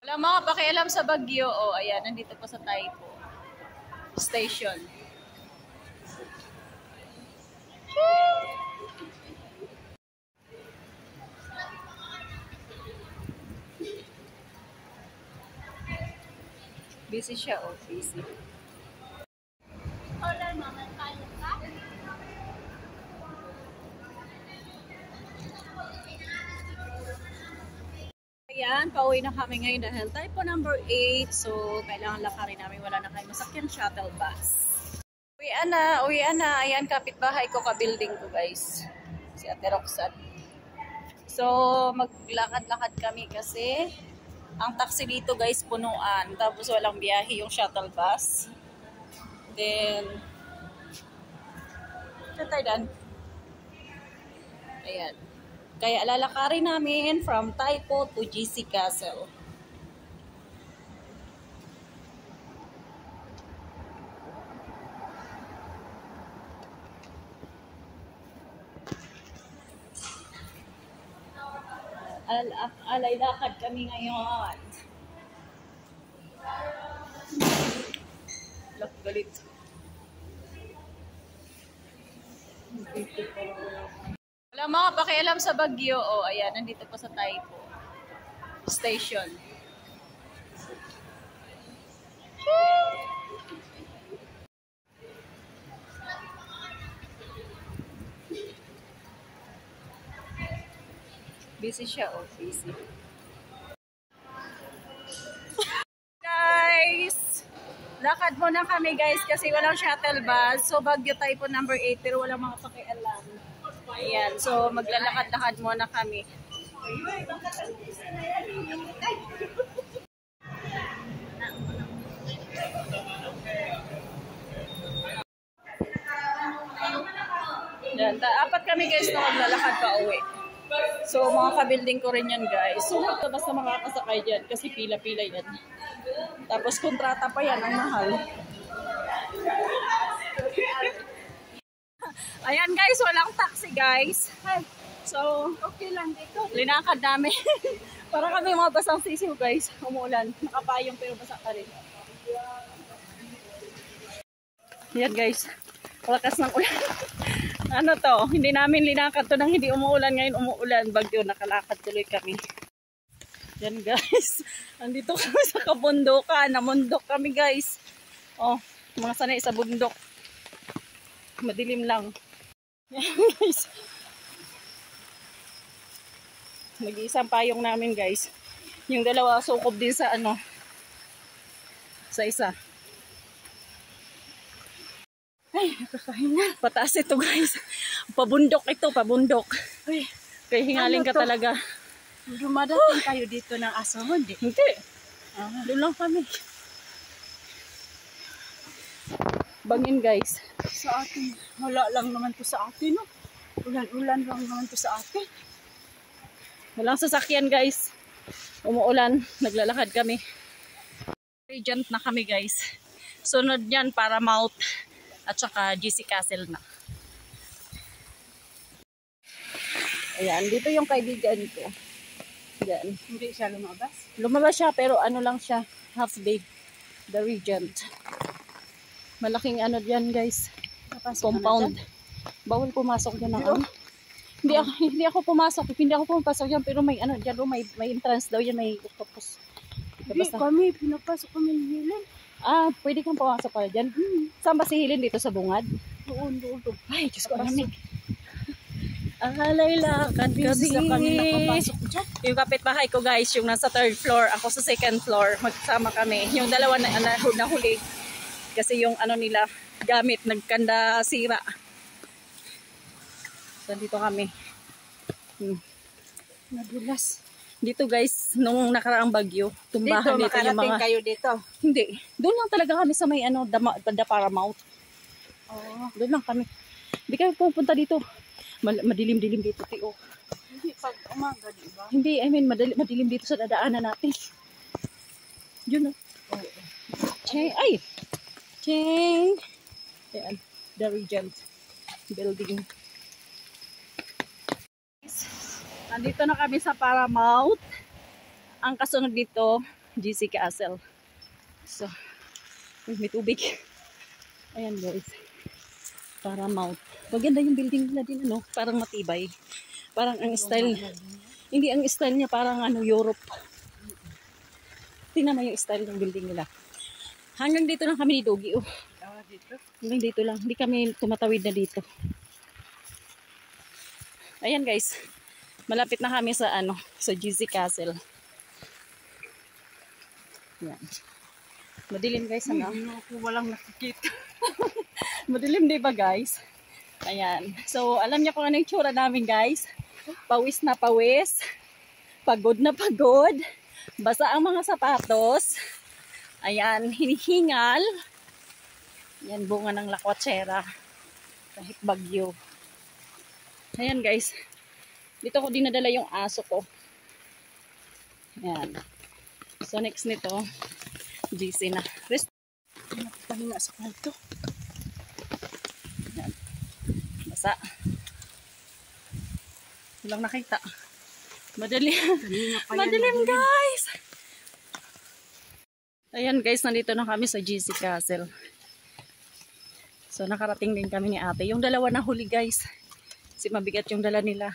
Wala mga pakialam sa Baguio. O, ayan, nandito pa sa Taipo Station. Busy siya, oh, busy. Ayan, pauwi na kami ngayon dahil Taipo number 8. So, kailangan lakarin namin. Wala na kayo masakyan shuttle bus. Uwian na, uwian na. Ayan, kapitbahay ko, ka-building ko, guys. Si Ate Roxanne. So, maglakad-lakad kami kasi ang taxi dito, guys, punuan. Tapos walang biyahe yung shuttle bus. Then, tataydan. Ayan. Kaya lalakarin namin from Taipo to GC Castle. Alay lakad kami ngayon. Look, galit. Wala mga pakialam sa Baguio. O, ayan, nandito pa sa Taipo Station. Busy siya, oh, busy. Guys, lakad muna kami, guys, kasi walang shuttle bus. So, Baguio Taipo number 8, pero walang mga pakialam. Ayan, so maglalakad-lakad muna kami. Yan, apat kami, guys, na maglalakad pa uwi. So, mga ka-building ko rin yan, guys. So, basta makakasakay dyan kasi pila-pila yan. Tapos, kontrata pa yan, ang mahal. Ayan, guys, walang taxi, guys. So, okay lang dito. Linakad namin. Para kami mga basang sisiw, guys. Umuulan. Nakapayong pero basa pa rin. Ayan, guys. Lakas ng ulan. Ano to? Hindi namin linakad to nang hindi umuulan. Ngayon umuulan. Bagyo, nakalakad tuloy kami. Ayan, guys. Andito kami sa kabundukan. Namundok kami, guys. Oh, mga sanay sa bundok. Madilim lang. Ayan, guys. Mag-iisang payong namin, guys. Yung dalawa sukob din sa ano. Sa isa. Ay, nakakahinga. Pataas ito, guys. Pabundok ito, pabundok. Ay, kaya hingaling ano ka talaga. Dumadating kayo dito ng aso, hindi? Hindi. Doon lang kami. Bangin, guys. Sa atin, wala lang naman to sa atin, no? Ulan-ulan lang naman to sa atin. Walang sasakyan, guys. Umuulan, naglalakad kami. Regent na kami, guys. Sunod yan, Paramount at saka GC Castle na. Ayan, dito yung kaibigan ko. Yan. Hindi siya lumabas? Lumabas siya, pero ano lang siya, half day. The Regent. Malaking ano dyan, guys. Compound. Bawal pumasok dyan ng ano. Hindi ako pumasok. Hindi ako pumapasok dyan, pero may ano dyan, may entrance daw yan, may octopus. Hindi kami, pinapasok kami ng Hilin. Ah, pwede kang pumasok pala dyan. Saan ba si Hilin? Dito sa bungad? Doon. Ay, Diyos ko, lamig. Alay lakad Busy na kami nakapasok dyan. Yung kapitbahay ko, guys, yung nasa 3rd floor, ako sa 2nd floor, magsama kami. Yung dalawa na nahuli. Kasi yung ano nila, gamit, nagkanda sira. So, dito kami. Nadulas. Dito, guys, nung nakaraang bagyo, tumbahan dito yung mga... kayo dito? Hindi. Doon lang talaga kami sa may ano, the Paramount. Oo. Doon lang kami. Hindi kami pupunta dito. Madilim-dilim dito, Tio. Hindi, pag umaga, di ba? Hindi, I mean, madilim dito sa dadaanan natin. Yun, oh. Cheng, ay! Cheng! Ayan, the Regent building. Nandito na kami sa Paramount. Ang kasunod dito, GC Castle. So, may tubig. Ayan guys. Paramount. Maganda yung building nila din, ano? Parang matibay. Parang ang style. Hindi ang style niya parang ano, Europe. Tingnan mo yung style ng building nila. Hanggang dito lang kami ni Doggy. Oh. Dito. Hanggang dito lang. Hindi kami tumatawid na dito. Ayan guys. Malapit na kami sa ano, sa GC Castle. Ayan. Madilim guys, ano? Ako walang nakikita. Madilim, di ba guys? Ayan. So, alam niya kung ano yung tsura namin guys. Pawis na pawis. Pagod na pagod. Basa ang mga sapatos. Ayan, hinihingal. Ayan, bunga ng lakwatsera. Kahit bagyo. Ayan guys. Dito ko dinadala yung aso ko. Ayan. So, next nito, GC na. Rest. Pahinga sa kwarto. Ayan. Basa. Walang nakita. Madilim. Madilim guys. Ayan guys, nandito na kami sa GC Castle. So nakarating din kami ni ate. Yung dalawa na huli guys. Kasi mabigat yung dala nila.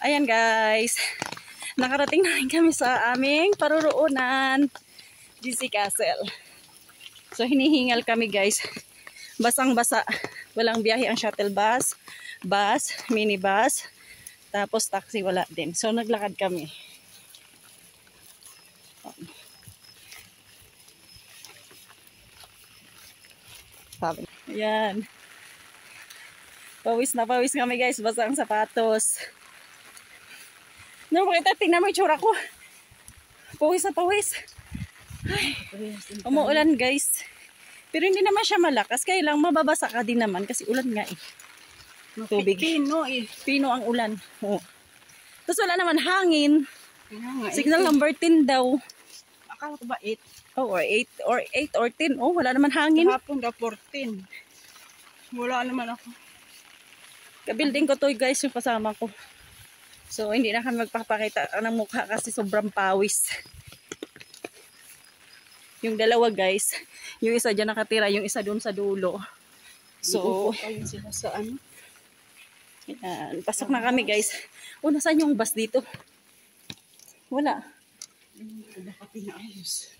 Ayan guys. Nakarating na rin kami sa aming paruroonan. GC Castle. So hinihingal kami guys. Basang-basa. Walang biyahe ang shuttle bus, bus, minibus, tapos taxi wala din. So naglakad kami. Ayan. Pawis na pawis kami guys. Basa ang sapatos. No, makita, tingnan mo yung tsura ko. Pawis na pawis. Ay, umuulan guys. Pero hindi naman siya malakas. Kaya lang mababasa ka din naman kasi ulan nga eh. Tubig. Pino eh. Pino ang ulan. Oh. Tapos wala naman hangin. Nga, Signal number 10 daw. Akala ko ba 8? Oh, or 8 or 10. Oh, wala naman hangin. Hapon daw 14. Wala naman ako. Kabuilding ko to guys yung kasama ko. So hindi na kami magpapakita ng mukha kasi sobrang pawis. Yung dalawa guys, yung isa dyan nakatira, yung isa doon sa dulo. So, ayun sila sa ano? Ayan, pasok na kami guys. O, nasaan yung bus dito? Wala. Dapat inaayos.